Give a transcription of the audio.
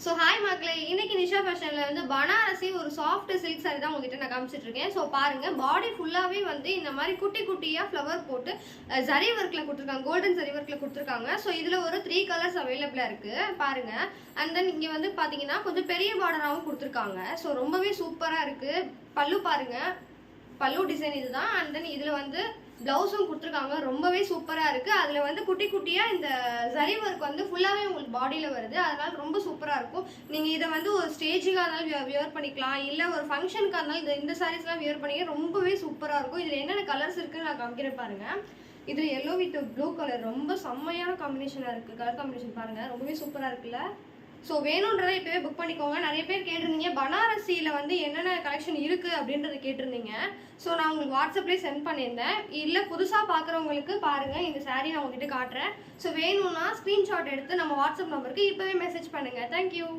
So hi மக்களே, இன்னைக்கு நிஷா ஃபேஷனில் வந்து பனாரசி ஒரு சாஃப்ட் சில்க் சாரி தான் உங்ககிட்ட நான் காமிச்சிட்டு இருக்கேன். ஸோ பாருங்க, பாடி ஃபுல்லாகவே வந்து இந்த மாதிரி குட்டி குட்டியாக ஃப்ளவர் போட்டு ஜரி ஒர்க்கில் கொடுத்துருக்காங்க, கோல்டன் ஜரி ஒர்க்கில் கொடுத்துருக்காங்க. ஸோ இதில் ஒரு 3 கலர்ஸ் அவைலபிளாக இருக்குது பாருங்க. அண்ட் தென் இங்கே வந்து பார்த்தீங்கன்னா கொஞ்சம் பெரிய பார்டராகவும் கொடுத்துருக்காங்க. ஸோ ரொம்பவே சூப்பராக இருக்குது. பல்லு பாருங்க, பல்லு டிசைன் இதுதான். அண்ட் தென் இதில் வந்து பிளவுஸும் கொடுத்துருக்காங்க, ரொம்பவே சூப்பராக இருக்குது. அதில் வந்து குட்டி குட்டியாக இந்த ஜரி ஒர்க் வந்து ஃபுல்லாகவே உங்களுக்கு பாடியில் வருது, அதனால ரொம்ப சூப்பராக இருக்கும். நீங்கள் இதை வந்து ஒரு ஸ்டேஜுக்காக இருந்தாலும் வியர் பண்ணிக்கலாம், இல்லை ஒரு ஃபங்க்ஷனுக்காக இருந்தாலும் இந்த சாரீஸ்லாம் வியர் பண்ணிக்க ரொம்பவே சூப்பராக இருக்கும். இதில் என்னென்ன கலர்ஸ் இருக்குன்னு நான் காமிக்கிறேன் பாருங்கள். இதில் எல்லோ வித் ப்ளூ கலர் ரொம்ப செம்மையான காம்பினேஷனாக இருக்குது. கலர் காம்பினேஷன் பாருங்கள், ரொம்பவே சூப்பராக இருக்குல்ல. ஸோ வேணுன்றதை இப்போவே புக் பண்ணிக்கோங்க. நிறைய பேர் கேட்டிருந்தீங்க பனாரசியில் வந்து என்னென்ன கலெக்ஷன் இருக்குது அப்படின்றத கேட்டிருந்தீங்க. ஸோ நான் உங்களுக்கு வாட்ஸ்அப்லேயே சென்ட் பண்ணியிருந்தேன். இல்லை புதுசாக பார்க்குறவங்களுக்கு பாருங்கள், இந்த சாரீ நான் உங்ககிட்ட காட்டுறேன். ஸோ வேணும்னா ஸ்க்ரீன்ஷாட் எடுத்து நம்ம வாட்ஸ்அப் நம்பருக்கு இப்போவே மெசேஜ் பண்ணுங்கள். தேங்க்யூ.